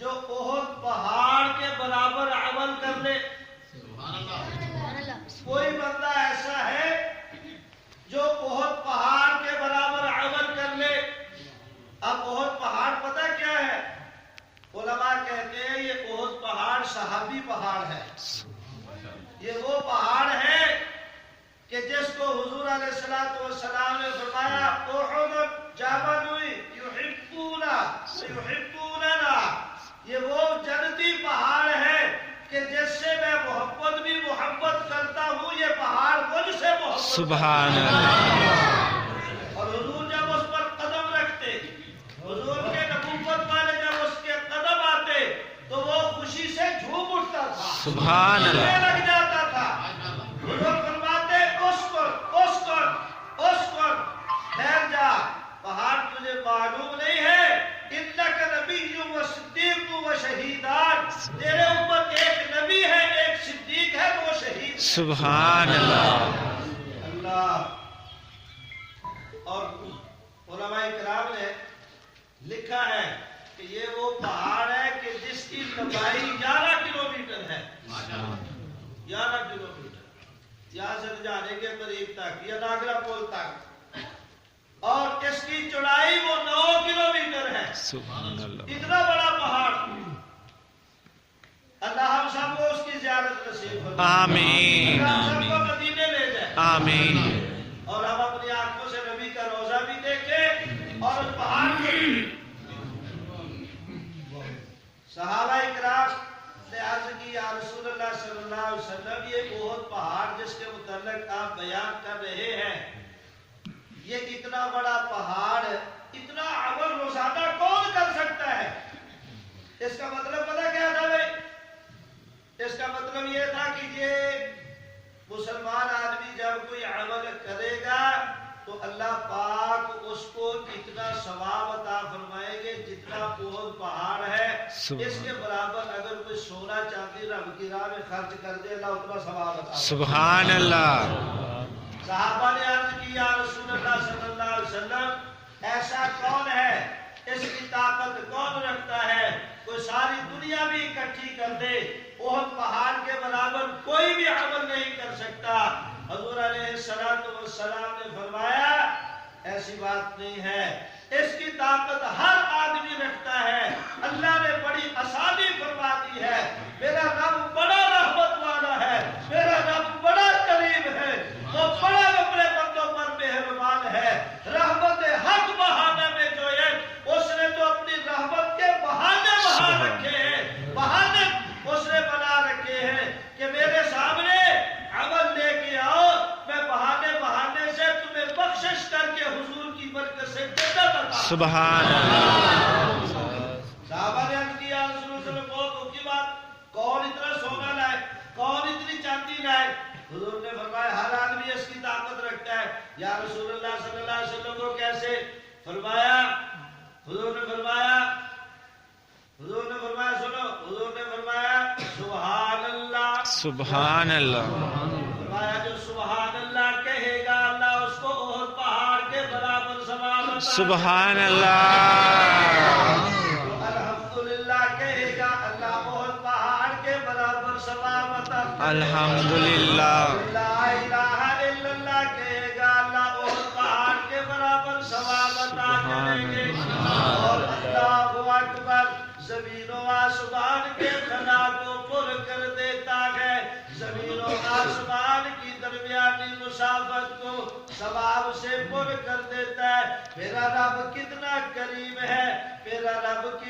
جو احد پہاڑ کے برابر عمل کر لے. کوئی بندہ ایسا ہے جو احد پہاڑ کے برابر عمل کر لے. اب احد پہاڑ پتہ کیا ہے؟ علماء کہتے ہیں یہ احد پہاڑ صحابی پہاڑ ہے. یہ وہ پہاڑ ہے کہ جس کو حضور علیہ السلام نے فرمایا احد جبل یحبوننا، یہ وہ جنتی پہاڑ ہے کہ جس سے میں محبت کرتا ہوں، یہ پہاڑ مجھ سے محبت. سبحان اللہ. اور حضور جب اس پر قدم رکھتے، حضور کے نبوت والے جب اس کے قدم آتے تو وہ خوشی سے جھوم اٹھتا تھا، سبحان اللہ. لگ جاتا تھا. حضور فرماتے اسکن ٹھہر جا، پہاڑ تجھے معلوم نہیں ہے انک نبی و صدیق و شہیدان، تیرے اوپر ایک نبی ہے، ایک صدیق ہے، وہ شہید. سبحان اللہ. اللہ. اور علماء کرام نے لکھا ہے کہ یہ وہ پہاڑ ہے کہ جس کی لمبائی 11 کلومیٹر ہے. 11 کلومیٹر یہاں سے جانے کے قریب تک یا ناگرا پول تک، اور اس کی چوڑائی وہ 9 کلومیٹر ہے. سبحان اللہ. اتنا بڑا پہاڑ. اللہ ہم سب کو اس کی زیارت نصیب فرمائے. آمین. ہم سب کو مدینے لے جائے. آمین. اور ہم اپنی آنکھوں سے نبی کا روزہ بھی دیکھیں اور اس پہاڑ کو بھی. صحابہ اکرام نے عرض کی یا رسول اللہ صلی اللہ علیہ وسلم، یہ احد پہاڑ جس کے متعلق آپ بیان کر رہے ہیں، یہ اتنا بڑا پہاڑ، اتنا عمل روزانہ کون کر سکتا ہے؟ اس کا مطلب پتہ کیا تھا بھائی؟ اس کا مطلب یہ تھا کہ یہ مسلمان آدمی جب کوئی عمل کرے گا تو اللہ پاک اس کو اتنا ثواب عطا فرمائیں گے جتنا احد پہاڑ ہے. اس کے برابر اگر کوئی سونا چاندی رب کی راہ میں خرچ کر دے اللہ اتنا ثواب عطا. سبحان اللہ. صحابہ نے عرض کی یا رسول اللہ صلی اللہ علیہ وسلم، ایسا کون ہے، اس کی طاقت کون رکھتا ہے، کوئی ساری دنیا بھی اکٹھی کر دے احد پہاڑ کے برابر کوئی بھی عمل نہیں کر سکتا. حضور علیہ السلام نے فرمایا ایسی بات نہیں ہے، اس کی طاقت ہر آدمی رکھتا ہے. اللہ نے بڑی آسانی فرما دی ہے. میرا رب بڑا رحمت والا ہے، میرا رب بڑا کریم ہے، وہ بڑا اپنے بندوں پر مہربان ہے. رحمت حق بہانے میں جو ہے اس نے تو اپنی رحمت کے بہانے بہا رکھے ہیں، بہانے اس نے بنا رکھے ہیں کہ میرے سامنے عمل لے کے آؤ، میں بہانے سے تمہیں بخشش کر کے حضور کی برکت سے جنت عطا. سبحان اللہ. صحابہ نے عرض کیا رسول اللہ صلی اللہ علیہ وسلم بہت کی بات، کون اتنا سونا لائے، کون اتنی چاندی لائے؟ حضور نے فرمایا ہر آدمی اس کی طاقت رکھتا ہے. یا رسول اللہ صلی اللہ علیہ وسلم کو کیسے؟ فرمایا حضور نے فرمایا سنو، حضور نے فرمایا سبحان اللہ. سبحان اللہ. فرمایا جو سبحان اللہ کہے گا اللہ اس کو احد پہاڑ کے برابر ثواب عطا. سبحان اللہ. الحمدللہ کہے گا اللہ احد پہاڑ کے برابر ثواب عطا. الحمدللہ. لا الہ الا اللہ کہے گا اللہ احد پہاڑ کے برابر ثواب عطا کریں گے. اور اللہ اکبر زمین و آسمان کے خلا کو پر کر دیتا ہے، زمین و آسمان کی درمیانی مسافت کو ثواب سے پر کر دیتا ہے. میرا رب کتنا کریم ہے، میرا رب کتنا